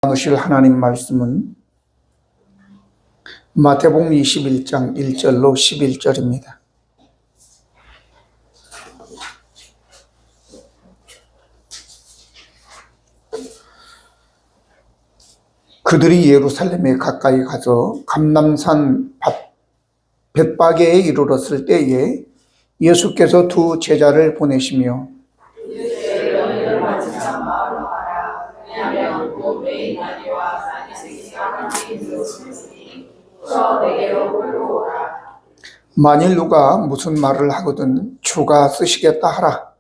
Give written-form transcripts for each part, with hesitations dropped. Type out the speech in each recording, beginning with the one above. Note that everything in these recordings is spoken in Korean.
나누실 하나님 말씀은 마태복음 21장 1절로 11절입니다. 그들이 예루살렘에 가까이 가서 감람산 벳바게에 이르렀을 때에 예수께서 두 제자를 보내시며 만일 누가 무슨 말을 하거든 주가 쓰시겠다 하라.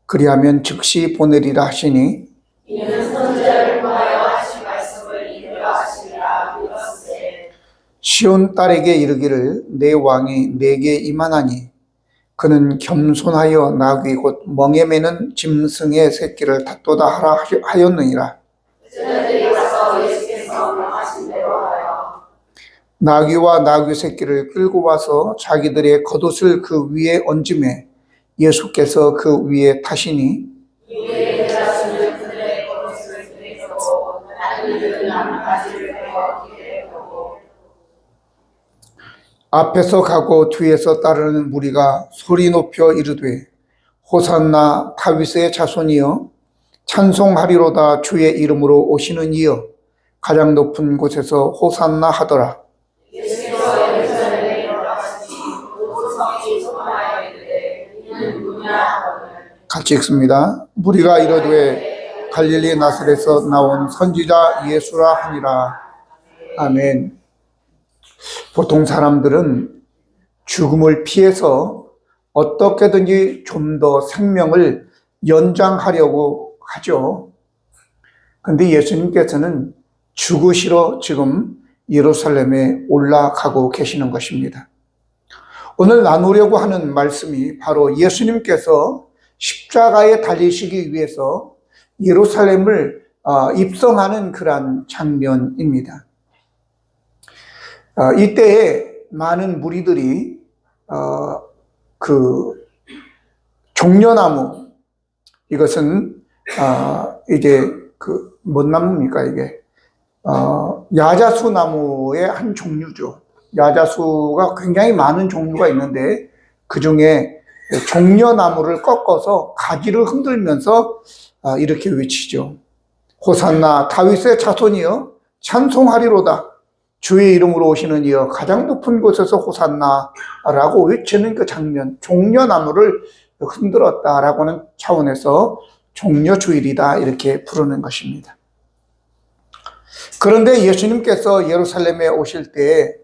그리하면 즉시 보내리라 하시니 이는 선지자를 통하여 하신 말씀을 이루려 하시리라 믿었으되 시온 딸에게 이르기를 내 왕이 내게 임하나니 그는 겸손하여 나귀 곧 멍에 매는 짐승의 새끼를 닫도다 하라 하였느니라. 제자들이 가서 예수께서 명하신 대로 하여 나귀와 나귀 새끼를 끌고 와서 자기들의 겉옷을 그 위에 얹음에 예수께서 그 위에 타시니 이에 제자들은 그들의 겉옷을 들이고 나귀들은 나뭇가지를 베어 길에 두고 앞에서 가고 뒤에서 따르는 무리가 소리 높여 이르되 호산나 다윗의 자손이여 찬송하리로다 주의 이름으로 오시는 이여 가장 높은 곳에서 호산나 하더라. 예수께서 예루살렘에 이르러가시니 모성이 소망하여 이르되 이는 누구냐 하거늘 같이 읽습니다. 무리가 이르되 갈릴리 나사렛에서 나온 선지자 예수라 하니라. 아멘. 보통 사람들은 죽음을 피해서 어떻게든지 좀 더 생명을 연장하려고 하죠. 그런데 예수님께서는 죽으시러 지금 예루살렘에 올라가고 계시는 것입니다. 오늘 나누려고 하는 말씀이 바로 예수님께서 십자가에 달리시기 위해서 예루살렘을 입성하는 그러한 장면입니다. 이때에 많은 무리들이 그 종려나무, 이것은 이제 그 뭔 나무입니까 이게? 야자수 나무의 한 종류죠. 야자수가 굉장히 많은 종류가 있는데 그 중에 종려나무를 꺾어서 가지를 흔들면서 이렇게 외치죠. 호산나 다윗의 자손이여 찬송하리로다. 주의 이름으로 오시는 이여 가장 높은 곳에서 호산나라고 외치는 그 장면, 종려나무를 흔들었다라고 하는 차원에서 종려주일이다 이렇게 부르는 것입니다. 그런데 예수님께서 예루살렘에 오실 때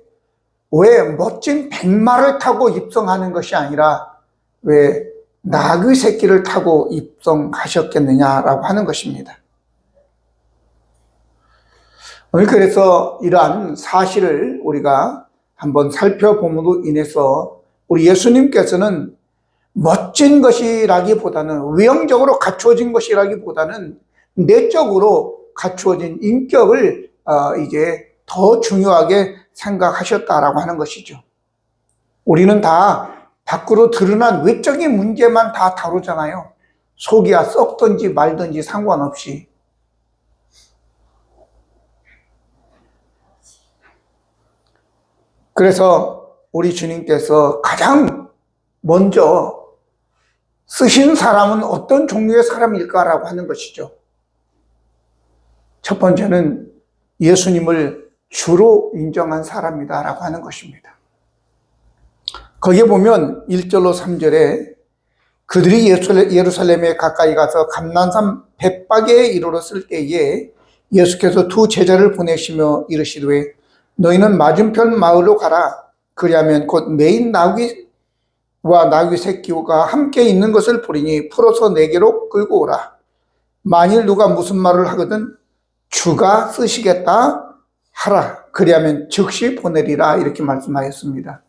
왜 멋진 백마를 타고 입성하는 것이 아니라 왜 나귀 새끼를 타고 입성하셨겠느냐라고 하는 것입니다. 오늘 그래서 이러한 사실을 우리가 한번 살펴봄으로 인해서 우리 예수님께서는 멋진 것이라기보다는 외형적으로 갖추어진 것이라기보다는 내적으로 갖추어진 인격을 이제 더 중요하게 생각하셨다라고 하는 것이죠. 우리는 다 밖으로 드러난 외적인 문제만 다 다루잖아요. 속이야 썩든지 말든지 상관없이. 그래서 우리 주님께서 가장 먼저 쓰신 사람은 어떤 종류의 사람일까라고 하는 것이죠. 첫 번째는 예수님을 주로 인정한 사람이다라고 하는 것입니다. 거기에 보면 1절로 3절에 그들이 예루살렘에 가까이 가서 감람산 벳바게에 이르렀을 때에 예수께서 두 제자를 보내시며 이르시되 너희는 맞은편 마을로 가라. 그리하면 곧 매인 나귀와 나귀 새끼가 함께 있는 것을 보리니 풀어서 내게로 끌고 오라. 만일 누가 무슨 말을 하거든 주가 쓰시겠다 하라. 그리하면 즉시 보내리라 이렇게 말씀하였습니다.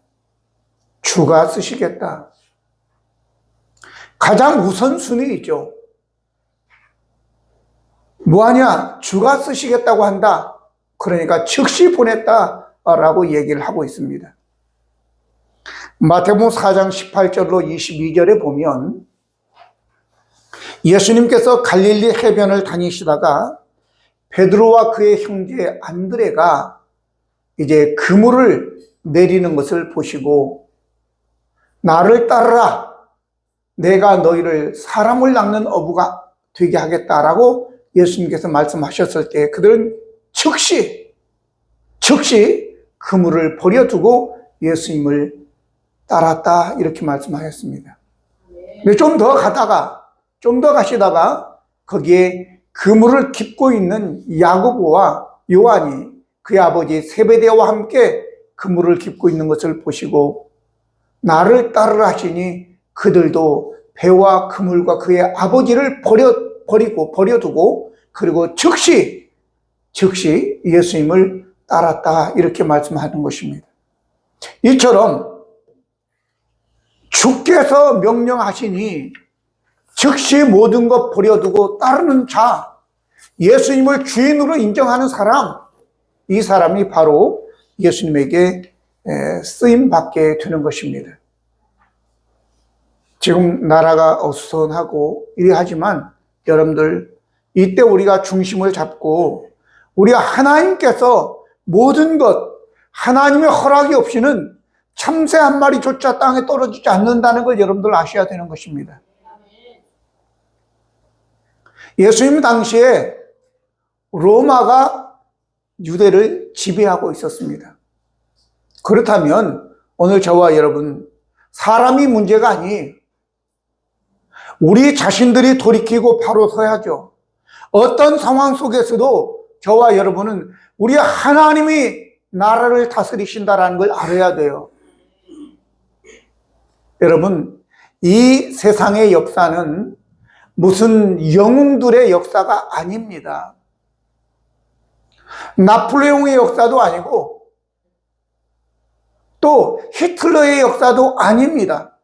주가 쓰시겠다. 가장 우선순위이죠. 뭐하냐? 주가 쓰시겠다고 한다. 그러니까 즉시 보냈다라고 얘기를 하고 있습니다. 마태복음 4장 18절로 22절에 보면 예수님께서 갈릴리 해변을 다니시다가 베드로와 그의 형제 안드레가 이제 그물을 내리는 것을 보시고 나를 따르라, 내가 너희를 사람을 낚는 어부가 되게 하겠다라고 예수님께서 말씀하셨을 때 그들은 즉시 그물을 버려두고 예수님을 따랐다, 이렇게 말씀하셨습니다. 근데 좀 더 가시다가 거기에 그물을 깁고 있는 야고보와 요한이 그의 아버지 세베대와 함께 그물을 깁고 있는 것을 보시고 나를 따르라 하시니 그들도 배와 그물과 그의 아버지를 버려두고 그리고 즉시 예수님을 따랐다, 이렇게 말씀하는 것입니다. 이처럼 주께서 명령하시니 즉시 모든 것 버려두고 따르는 자, 예수님을 주인으로 인정하는 사람, 이 사람이 바로 예수님에게 쓰임받게 되는 것입니다. 지금 나라가 어수선하고 이래하지만 여러분들, 이때 우리가 중심을 잡고 우리가 하나님께서 모든 것, 하나님의 허락이 없이는 참새 한 마리조차 땅에 떨어지지 않는다는 걸 여러분들 아셔야 되는 것입니다. 예수님 당시에 로마가 유대를 지배하고 있었습니다. 그렇다면 오늘 저와 여러분, 사람이 문제가 아니 우리 자신들이 돌이키고 바로 서야죠. 어떤 상황 속에서도 저와 여러분은 우리 하나님이 나라를 다스리신다라는 걸 알아야 돼요. 여러분, 이 세상의 역사는 무슨 영웅들의 역사가 아닙니다. 나폴레옹의 역사도 아니고 또 히틀러의 역사도 아닙니다.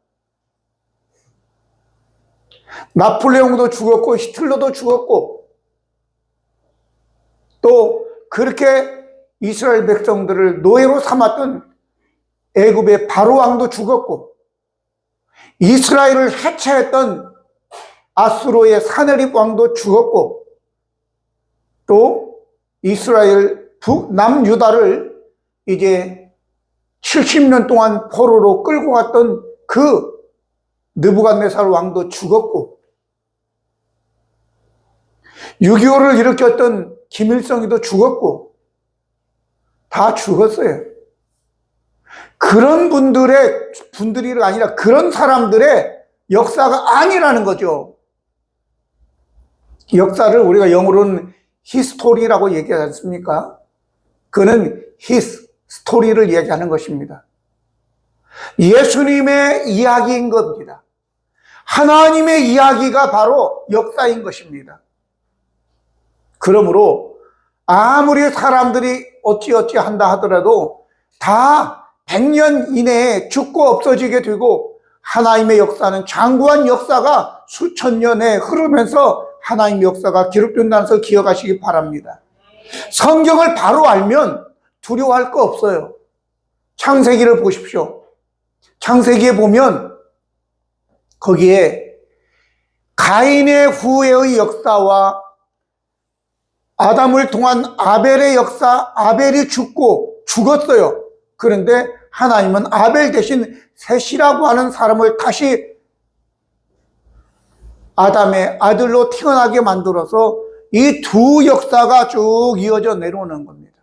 나폴레옹도 죽었고 히틀러도 죽었고 또 그렇게 이스라엘 백성들을 노예로 삼았던 애굽의 바로 왕도 죽었고 이스라엘을 해체했던 아수르의 사네립 왕도 죽었고 또 이스라엘 남유다를 이제 70년 동안 포로로 끌고 갔던 그 느부갓네살 왕도 죽었고 6.25를 일으켰던 김일성이도 죽었고 다 죽었어요. 그런 분들이 아니라 그런 사람들의 역사가 아니라는 거죠. 역사를 우리가 영어로는 히스토리라고 얘기하지 않습니까? 그는 히스, 스토리를 얘기하는 것입니다. 예수님의 이야기인 겁니다. 하나님의 이야기가 바로 역사인 것입니다. 그러므로 아무리 사람들이 어찌어찌 한다 하더라도 다 100년 이내에 죽고 없어지게 되고 하나님의 역사는 장구한 역사가 수천 년에 흐르면서 하나님의 역사가 기록된다는 것을 기억하시기 바랍니다. 성경을 바로 알면 두려워할 거 없어요. 창세기를 보십시오. 창세기에 보면 거기에 가인의 후예의 역사와 아담을 통한 아벨의 역사, 아벨이 죽었어요. 그런데 하나님은 아벨 대신 셋이라고 하는 사람을 다시 아담의 아들로 태어나게 만들어서 이 두 역사가 쭉 이어져 내려오는 겁니다.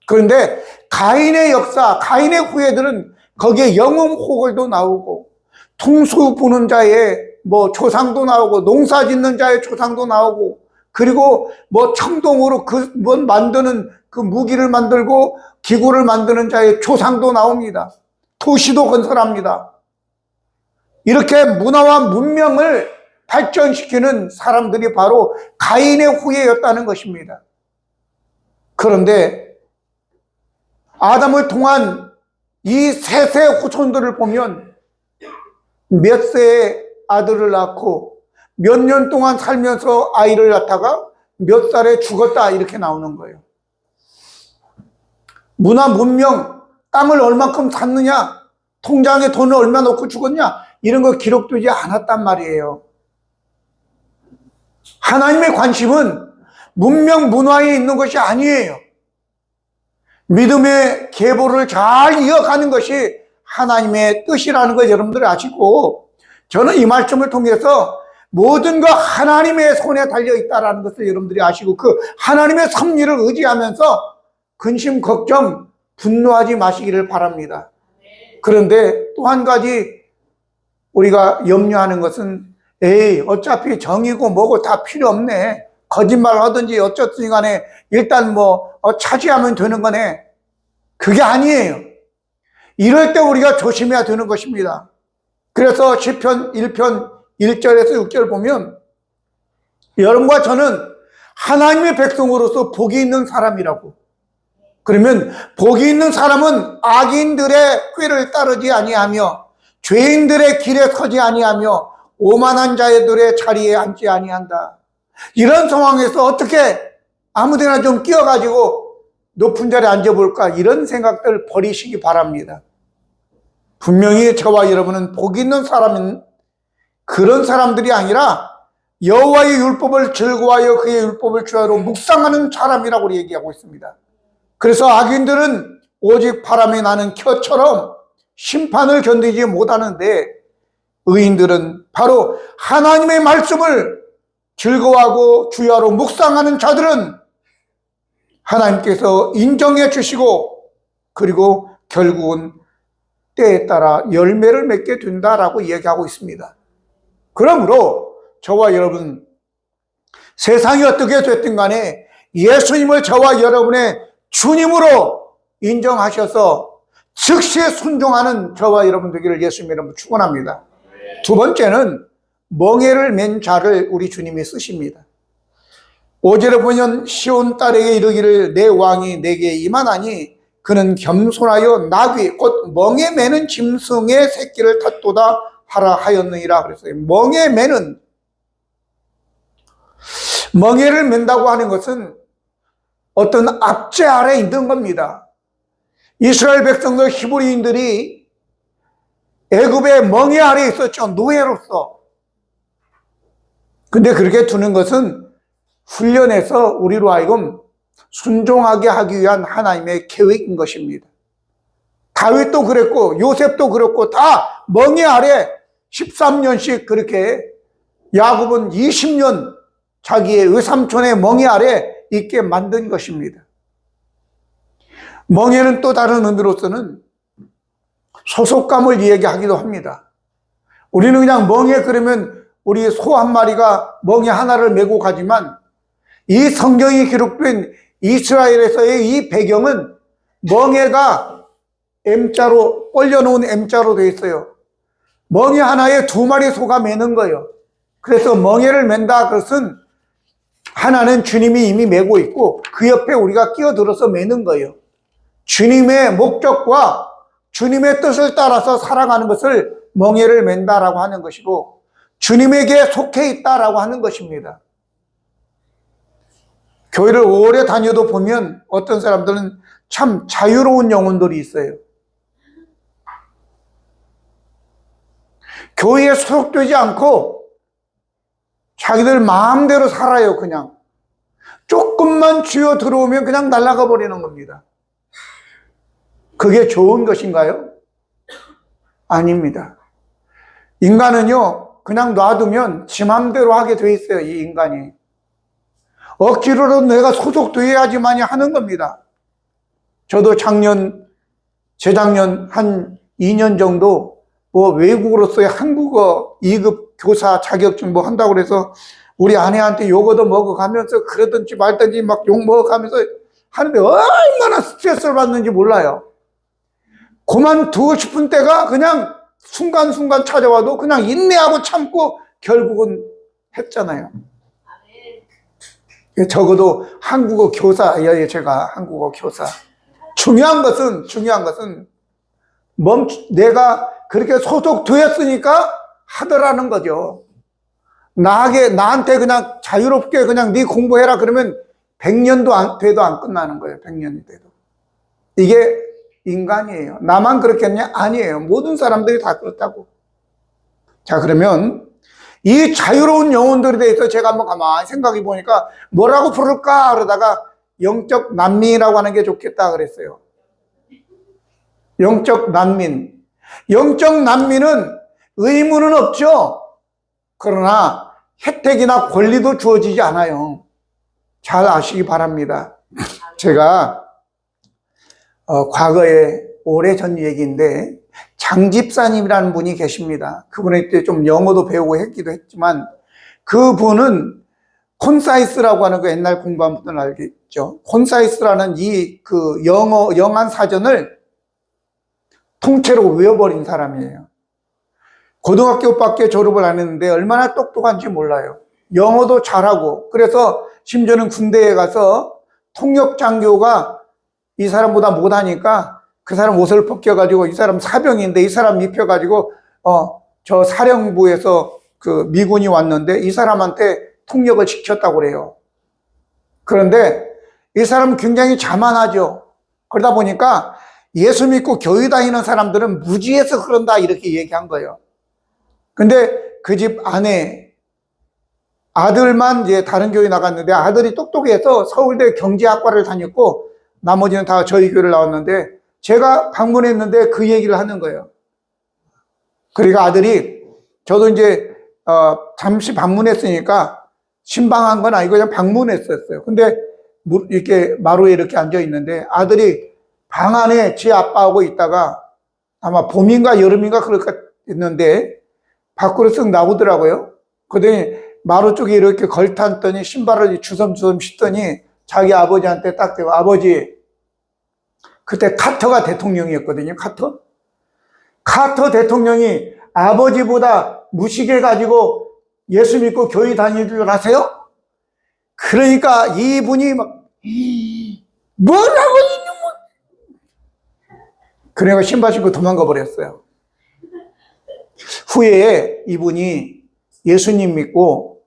그런데 가인의 역사, 가인의 후예들은 거기에 영웅 호걸도 나오고 통수 부는 자의 조상도 나오고 농사 짓는 자의 조상도 나오고 그리고 청동으로 만드는 그 무기를 만들고 기구를 만드는 자의 조상도 나옵니다. 도시도 건설합니다. 이렇게 문화와 문명을 발전시키는 사람들이 바로 가인의 후예였다는 것입니다. 그런데 아담을 통한 이 셋의 후손들을 보면 몇 세의 아들을 낳고 몇 년 동안 살면서 아이를 낳다가 몇 살에 죽었다 이렇게 나오는 거예요. 문화, 문명, 땅을 얼만큼 샀느냐, 통장에 돈을 얼마 넣고 죽었냐 이런 거 기록되지 않았단 말이에요. 하나님의 관심은 문명 문화에 있는 것이 아니에요. 믿음의 계보를 잘 이어가는 것이 하나님의 뜻이라는 것 여러분들이 아시고, 저는 이 말씀을 통해서 모든 것 하나님의 손에 달려있다는 것을 여러분들이 아시고, 그 하나님의 섭리를 의지하면서 근심, 걱정, 분노하지 마시기를 바랍니다. 그런데 또 한 가지 우리가 염려하는 것은, 에이, 어차피 정이고 뭐고 다 필요 없네. 거짓말 하든지 어쨌든 간에 일단 차지하면 되는 거네. 그게 아니에요. 이럴 때 우리가 조심해야 되는 것입니다. 그래서 시편 1편 1절에서 6절 보면, 여러분과 저는 하나님의 백성으로서 복이 있는 사람이라고. 그러면 복이 있는 사람은 악인들의 꾀를 따르지 아니하며 죄인들의 길에 서지 아니하며 오만한 자들의 자리에 앉지 아니한다. 이런 상황에서 어떻게 아무데나 좀 끼어가지고 높은 자리에 앉아볼까, 이런 생각들 버리시기 바랍니다. 분명히 저와 여러분은 복 있는 사람은 그런 사람들이 아니라 여호와의 율법을 즐거워하여 그의 율법을 주야로 묵상하는 사람이라고 얘기하고 있습니다. 그래서 악인들은 오직 바람에 나는 켜처럼 심판을 견디지 못하는데, 의인들은 바로 하나님의 말씀을 즐거워하고 주야로 묵상하는 자들은 하나님께서 인정해 주시고, 그리고 결국은 때에 따라 열매를 맺게 된다라고 얘기하고 있습니다. 그러므로 저와 여러분, 세상이 어떻게 됐든 간에 예수님을 저와 여러분의 주님으로 인정하셔서 즉시 순종하는 저와 여러분 되기를 예수님 이름으로 축원합니다. 두 번째는 멍에를 맨 자를 우리 주님이 쓰십니다. 5절에 보면 시온 딸에게 이르기를 내 왕이 내게 임하나니 그는 겸손하여 나귀 곧 멍에 매는 짐승의 새끼를 탔도다 하라 하였느니라 그랬어요. 멍에 매는, 멍에를 맨다고 하는 것은 어떤 압제 아래 있는 겁니다. 이스라엘 백성들 히브리인들이 애굽의 멍에 아래 있었죠. 노예로서. 근데 그렇게 두는 것은 훈련해서 우리로 하여금 순종하게 하기 위한 하나님의 계획인 것입니다. 다윗도 그랬고 요셉도 그랬고 다 멍에 아래 13년씩 그렇게, 야곱은 20년 자기의 외삼촌의 멍에 아래 있게 만든 것입니다. 멍에는 또 다른 의미로서는 소속감을 이야기하기도 합니다. 우리는 그냥 멍에 그러면 우리 소 한 마리가 멍에 하나를 메고 가지만, 이 성경이 기록된 이스라엘에서의 이 배경은 멍에가 M자로 올려놓은 M자로 되어 있어요. 멍에 하나에 두 마리 소가 매는 거예요. 그래서 멍에를 맨다 그것은 하나는 주님이 이미 메고 있고 그 옆에 우리가 끼어들어서 매는 거예요. 주님의 목적과 주님의 뜻을 따라서 살아가는 것을 멍에를 맨다라고 하는 것이고, 주님에게 속해 있다라고 하는 것입니다. 교회를 오래 다녀도 보면 어떤 사람들은 참 자유로운 영혼들이 있어요. 교회에 소속되지 않고 자기들 마음대로 살아요. 그냥 조금만 쥐어 들어오면 그냥 날아가 버리는 겁니다. 그게 좋은 것인가요? 아닙니다. 인간은요, 그냥 놔두면 지 맘대로 하게 돼 있어요. 이 인간이 억지로라도 내가 소속돼야지만이 하는 겁니다. 저도 재작년 한 2년 정도 외국으로서의 한국어 2급 교사 자격증 한다고 그래서 우리 아내한테 요거도 먹어가면서 그러든지 말든지 막 욕 먹어가면서 하는데 얼마나 스트레스를 받는지 몰라요. 그만두고 싶은 때가 그냥 순간순간 찾아와도 그냥 인내하고 참고 결국은 했잖아요. 적어도 한국어 교사예요. 제가 한국어 교사. 중요한 것은 내가 그렇게 소속되었으니까 하더라는 거죠. 나한테 그냥 자유롭게 그냥 네 공부해라 그러면 100년도 돼도 안 끝나는 거예요. 100년이 돼도. 이게 인간이에요. 나만 그렇겠냐? 아니에요. 모든 사람들이 다 그렇다고. 자, 그러면 이 자유로운 영혼들에 대해서 제가 한번 가만히 생각해 보니까 뭐라고 부를까 그러다가 영적 난민이라고 하는 게 좋겠다 그랬어요. 영적 난민. 영적 난민은 의무는 없죠. 그러나 혜택이나 권리도 주어지지 않아요. 잘 아시기 바랍니다. 제가 과거에 오래전 얘기인데 장 집사님이라는 분이 계십니다. 그분에 때 좀 영어도 배우고 했기도 했지만 그분은 콘사이스라고 하는 그 옛날 공부한 분들은 알겠죠. 콘사이스라는 그 영한 사전을 통째로 외워버린 사람이에요. 고등학교밖에 졸업을 안 했는데 얼마나 똑똑한지 몰라요. 영어도 잘하고 그래서 심지어는 군대에 가서 통역장교가 이 사람보다 못하니까 그 사람 옷을 벗겨가지고 이 사람 사병인데 이 사람 입혀가지고 저 사령부에서 그 미군이 왔는데 이 사람한테 통역을 시켰다고 그래요. 그런데 이 사람은 굉장히 자만하죠. 그러다 보니까 예수 믿고 교회 다니는 사람들은 무지해서 그런다 이렇게 얘기한 거예요. 근데 그 집 아들만 이제 다른 교회 나갔는데 아들이 똑똑해서 서울대 경제학과를 다녔고 나머지는 다 저희 교회를 나왔는데 제가 방문했는데 그 얘기를 하는 거예요. 그러니까 아들이 저도 이제 잠시 방문했으니까 신방한 건 아니고 그냥 방문했었어요. 근데 이렇게 마루에 이렇게 앉아 있는데 아들이 방 안에 지 아빠하고 있다가 아마 봄인가 여름인가 그렇게 했는데 밖으로 쓱 나오더라고요. 그러더니 마루 쪽에 이렇게 걸탔더니 신발을 주섬주섬 신더니 자기 아버지한테 딱 대고 아버지 그때 카터가 대통령이었거든요. 카터 대통령이 아버지보다 무식해가지고 예수 믿고 교회 다닐 줄 아세요? 그러니까 이분이 막 뭐라고 이놈은 그러니까 신발 신고 도망가 버렸어요. 후에 이분이 예수님 믿고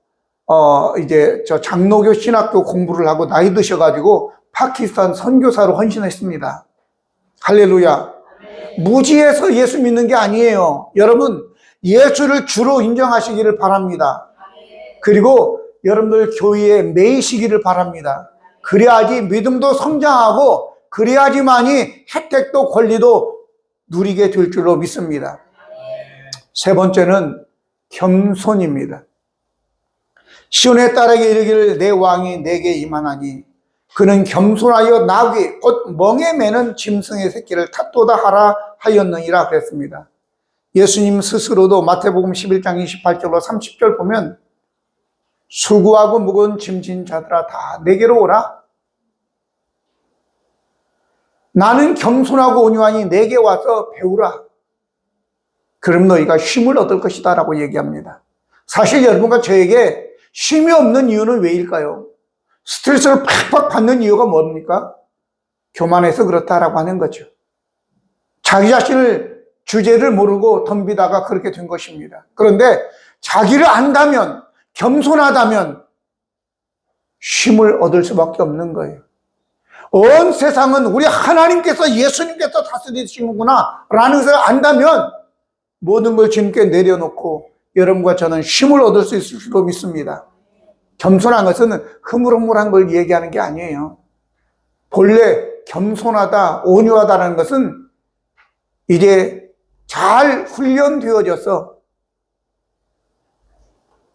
이제 저 장로교 신학교 공부를 하고 나이 드셔가지고 파키스탄 선교사로 헌신했습니다. 할렐루야. 무지해서 예수 믿는 게 아니에요. 여러분 예수를 주로 인정하시기를 바랍니다. 그리고 여러분들 교회에 매이시기를 바랍니다. 그래야지 믿음도 성장하고 그래야지만이 혜택도 권리도 누리게 될 줄로 믿습니다. 세 번째는 겸손입니다. 시온의 딸에게 이르기를 내 왕이 내게 임하나니 그는 겸손하여 나귀 곧 멍에 매는 짐승의 새끼를 탓도다 하라 하였느니라 그랬습니다. 예수님 스스로도 마태복음 11장 28절로 30절 보면 수고하고 무거운 짐진 자들아 다 내게로 오라. 나는 겸손하고 온유하니 내게 와서 배우라. 그럼 너희가 쉼을 얻을 것이다 라고 얘기합니다. 사실 여러분과 저에게 쉼이 없는 이유는 왜일까요? 스트레스를 팍팍 받는 이유가 뭡니까? 교만해서 그렇다라고 하는 거죠. 자기 자신을 주제를 모르고 덤비다가 그렇게 된 것입니다. 그런데 자기를 안다면 겸손하다면 쉼을 얻을 수밖에 없는 거예요. 온 세상은 우리 하나님께서 예수님께서 다스리시는구나 라는 것을 안다면 모든 걸 주님께 내려놓고 여러분과 저는 쉼을 얻을 수 있을 줄로 믿습니다. 겸손한 것은 흐물흐물한 걸 얘기하는 게 아니에요. 본래 겸손하다, 온유하다는 것은 이제 잘 훈련되어져서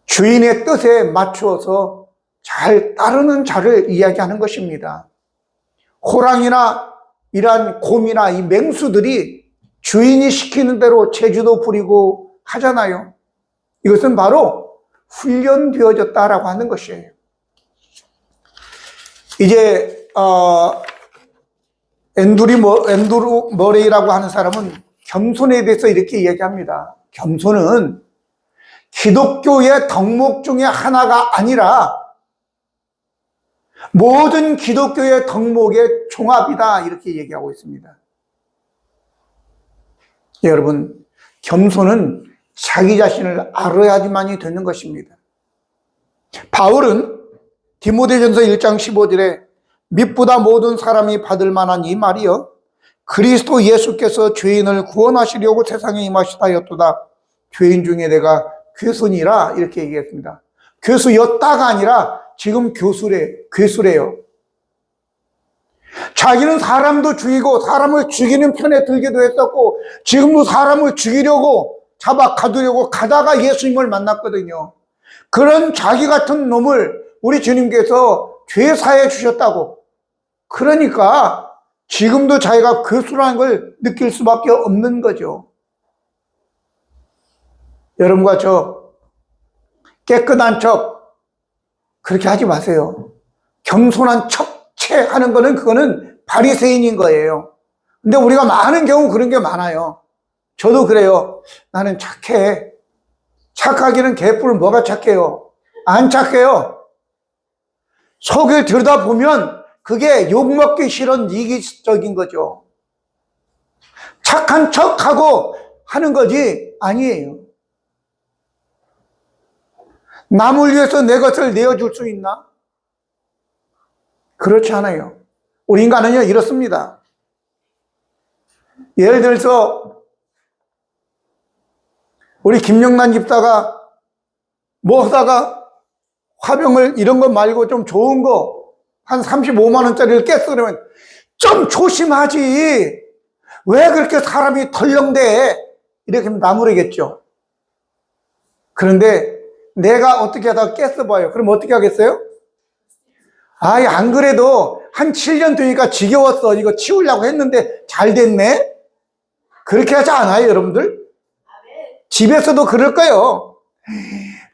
주인의 뜻에 맞추어서 잘 따르는 자를 이야기하는 것입니다. 호랑이나 이러한 곰이나 이 맹수들이 주인이 시키는 대로 재주도 부리고 하잖아요. 이것은 바로 훈련되어졌다라고 하는 것이에요. 이제 앤드루 머레이라고 하는 사람은 겸손에 대해서 이렇게 이야기합니다. 겸손은 기독교의 덕목 중에 하나가 아니라 모든 기독교의 덕목의 종합이다 이렇게 얘기하고 있습니다. 여러분, 겸손은 자기 자신을 알아야지만이 되는 것입니다. 바울은 디모데전서 1장 15절에 mit보다 모든 사람이 받을 만한 이 말이여 그리스도 예수께서 죄인을 구원하시려고 세상에 임하시다 하였도다. 죄인 중에 내가 교순이라 이렇게 얘기했습니다. 교수였다가 아니라 지금 괴수래요. 자기는 사람도 죽이고 사람을 죽이는 편에 들기도 했었고 지금도 사람을 죽이려고 잡아 가두려고 가다가 예수님을 만났거든요. 그런 자기 같은 놈을 우리 주님께서 죄사해 주셨다고. 그러니까 지금도 자기가 괴수라는 걸 느낄 수밖에 없는 거죠. 여러분과 저 깨끗한 척 그렇게 하지 마세요. 겸손한 척체 하는 거는 그거는 바리새인인 거예요. 근데 우리가 많은 경우 그런 게 많아요. 저도 그래요. 나는 착해. 착하기는 개뿔 뭐가 착해요? 안 착해요. 속을 들여다보면 그게 욕먹기 싫은 이기적인 거죠. 착한 척하고 하는 거지 아니에요. 남을 위해서 내 것을 내어줄 수 있나? 그렇지 않아요. 우리 인간은요 이렇습니다. 예를 들어서 우리 김영란 집사가 뭐 하다가 화병을 이런 거 말고 좀 좋은 거 한 35만 원짜리를 깼어 그러면 좀 조심하지. 왜 그렇게 사람이 덜렁대? 이렇게 하면 나무래겠죠. 그런데 내가 어떻게 하다가 깼어 봐요. 그럼 어떻게 하겠어요? 아이 안 그래도 한 7년 되니까 지겨웠어. 이거 치우려고 했는데 잘 됐네. 그렇게 하지 않아요 여러분들? 집에서도 그럴 거예요.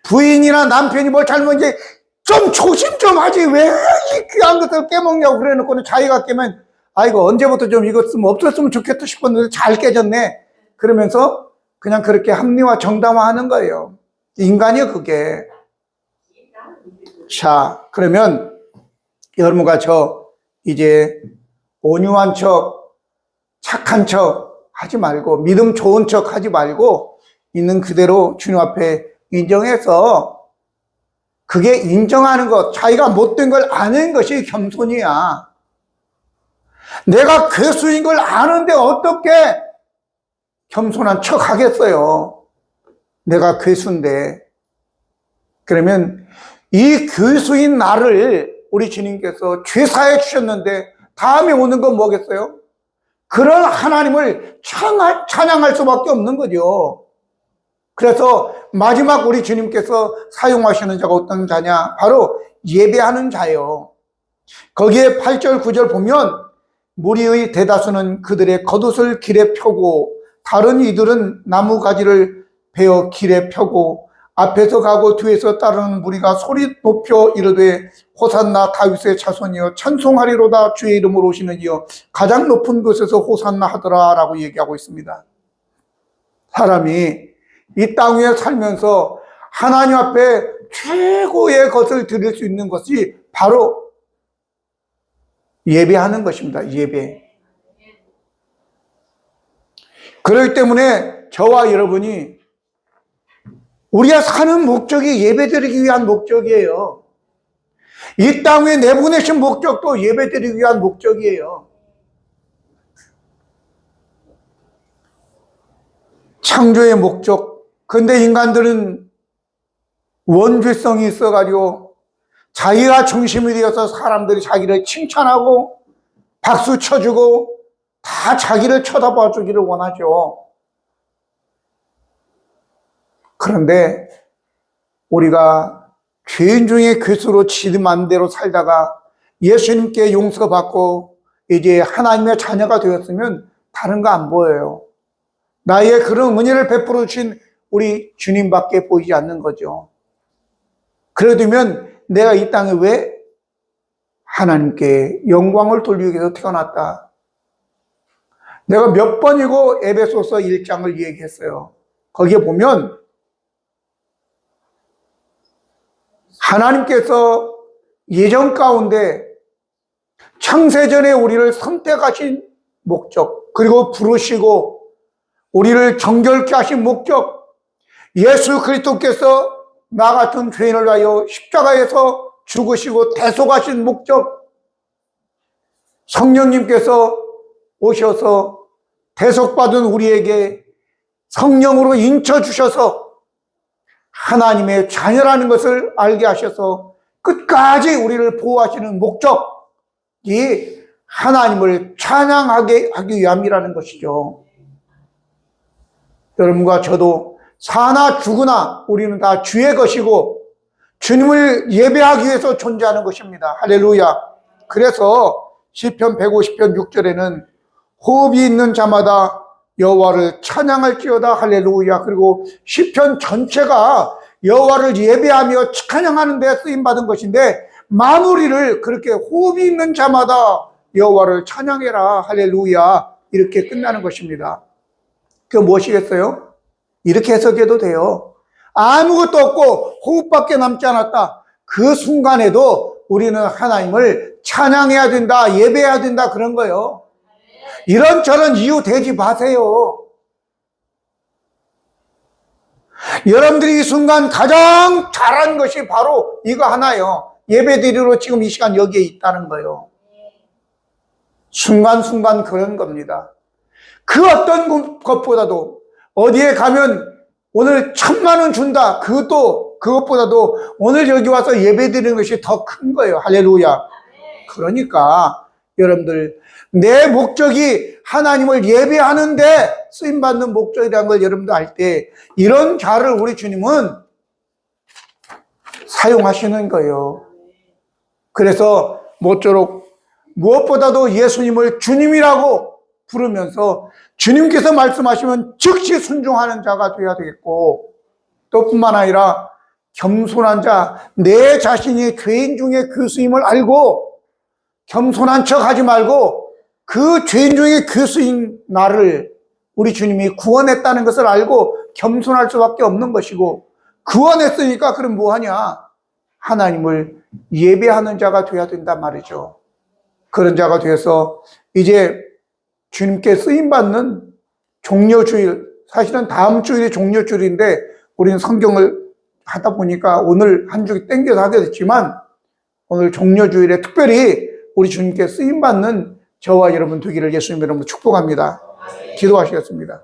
부인이나 남편이 뭘 잘못인지 좀 조심 좀 하지. 왜 이 귀한 것을 깨먹냐고 그래 놓고는 자기가 깨면 아이고 언제부터 좀 이것 좀 없었으면 좋겠다 싶었는데 잘 깨졌네. 그러면서 그냥 그렇게 합리화 정당화하는 거예요. 인간이요 그게. 자 그러면 여러분과 저 이제 온유한 척 착한 척 하지 말고 믿음 좋은 척 하지 말고 있는 그대로 주님 앞에 인정해서 그게 인정하는 것, 자기가 못된 걸 아는 것이 겸손이야. 내가 괴수인 걸 아는데 어떻게 겸손한 척 하겠어요? 내가 괴수인데. 그러면 이 괴수인 나를 우리 주님께서 죄사해 주셨는데 다음에 오는 건 뭐겠어요? 그런 하나님을 찬양할 수밖에 없는 거죠. 그래서 마지막 우리 주님께서 사용하시는 자가 어떤 자냐? 바로 예배하는 자예요. 거기에 8절 9절 보면 무리의 대다수는 그들의 겉옷을 길에 펴고 다른 이들은 나무 가지를 베어 길에 펴고 앞에서 가고 뒤에서 따르는 무리가 소리 높여 이르되 호산나 다윗의 자손이여 찬송하리로다 주의 이름으로 오시는 이여 가장 높은 곳에서 호산나 하더라 라고 얘기하고 있습니다. 사람이 이 땅 위에 살면서 하나님 앞에 최고의 것을 드릴 수 있는 것이 바로 예배하는 것입니다. 예배. 그렇기 때문에 저와 여러분이 우리가 사는 목적이 예배드리기 위한 목적이에요. 이 땅에 내보내신 목적도 예배드리기 위한 목적이에요. 창조의 목적. 근데 인간들은 원죄성이 있어가지고 자기가 중심이 되어서 사람들이 자기를 칭찬하고 박수 쳐주고 다 자기를 쳐다봐 주기를 원하죠. 그런데 우리가 죄인 중에 괴수로 지 맘대로 살다가 예수님께 용서받고 이제 하나님의 자녀가 되었으면 다른 거 안 보여요. 나의 그런 은혜를 베풀어 주신 우리 주님밖에 보이지 않는 거죠. 그러면 내가 이 땅에 왜 하나님께 영광을 돌리기 위해서 태어났다. 내가 몇 번이고 에베소서 1장을 얘기했어요. 거기에 보면 하나님께서 예정 가운데 창세전에 우리를 선택하신 목적, 그리고 부르시고 우리를 정결케 하신 목적, 예수 그리스도께서 나 같은 죄인을 위하여 십자가에서 죽으시고 대속하신 목적, 성령님께서 오셔서 대속받은 우리에게 성령으로 인쳐주셔서 하나님의 자녀라는 것을 알게 하셔서 끝까지 우리를 보호하시는 목적이 하나님을 찬양하게 하기 위함이라는 것이죠. 여러분과 저도 사나 죽으나 우리는 다 주의 것이고 주님을 예배하기 위해서 존재하는 것입니다. 할렐루야. 그래서 시편 150편 6절에는 호흡이 있는 자마다 여호와를 찬양할지어다. 할렐루야. 그리고 시편 전체가 여호와를 예배하며 찬양하는 데 쓰임받은 것인데 마무리를 그렇게 호흡이 있는 자마다 여호와를 찬양해라. 할렐루야. 이렇게 끝나는 것입니다. 그게 무엇이겠어요? 이렇게 해석해도 돼요. 아무것도 없고 호흡밖에 남지 않았다. 그 순간에도 우리는 하나님을 찬양해야 된다, 예배해야 된다, 그런 거예요. 이런저런 이유 대지 마세요. 여러분들이 이 순간 가장 잘한 것이 바로 이거 하나예요. 예배드리러 지금 이 시간 여기에 있다는 거예요. 순간순간 그런 겁니다. 그 어떤 것보다도 어디에 가면 오늘 1,000만 원 준다. 그것보다도 오늘 여기 와서 예배드리는 것이 더 큰 거예요. 할렐루야. 그러니까 여러분들 내 목적이 하나님을 예배하는데 쓰임받는 목적이라는 걸 여러분들 알 때 이런 자를 우리 주님은 사용하시는 거예요. 그래서 모쪼록 무엇보다도 예수님을 주님이라고 부르면서 주님께서 말씀하시면 즉시 순종하는 자가 되어야 되겠고 또 뿐만 아니라 겸손한 자, 내 자신이 죄인 중에 교수임을 알고 겸손한 척 하지 말고 그 죄인 중에 교수인 나를 우리 주님이 구원했다는 것을 알고 겸손할 수밖에 없는 것이고 구원했으니까 그럼 뭐하냐? 하나님을 예배하는 자가 되어야 된단 말이죠. 그런 자가 되어서 이제 주님께 쓰임받는 종려주일, 사실은 다음 주일이 종려주일인데 우리는 성경을 하다 보니까 오늘 한 주기 땡겨서 하게 됐지만 오늘 종려주일에 특별히 우리 주님께 쓰임받는 저와 여러분 되기를 예수님 이름으로 축복합니다. 기도하시겠습니다.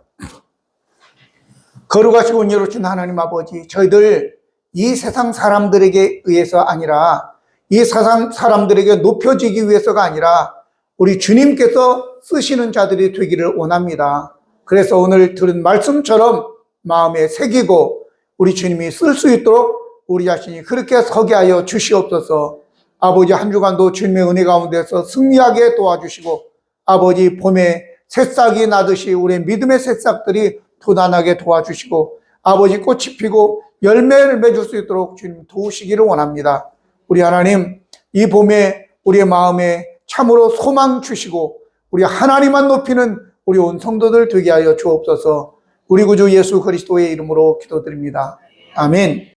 거룩하시고 은혜로우신 하나님 아버지, 저희들 이 세상 사람들에게 의해서 아니라 이 세상 사람들에게 높여지기 위해서가 아니라 우리 주님께서 쓰시는 자들이 되기를 원합니다. 그래서 오늘 들은 말씀처럼 마음에 새기고 우리 주님이 쓸 수 있도록 우리 자신이 그렇게 서게 하여 주시옵소서. 아버지 한 주간도 주님의 은혜 가운데서 승리하게 도와주시고 아버지 봄에 새싹이 나듯이 우리의 믿음의 새싹들이 돋아나게 도와주시고 아버지 꽃이 피고 열매를 맺을 수 있도록 주님 도우시기를 원합니다. 우리 하나님 이 봄에 우리의 마음에 참으로 소망 주시고 우리 하나님만 높이는 우리 온 성도들 되게 하여 주옵소서. 우리 구주 예수 그리스도의 이름으로 기도드립니다. 아멘.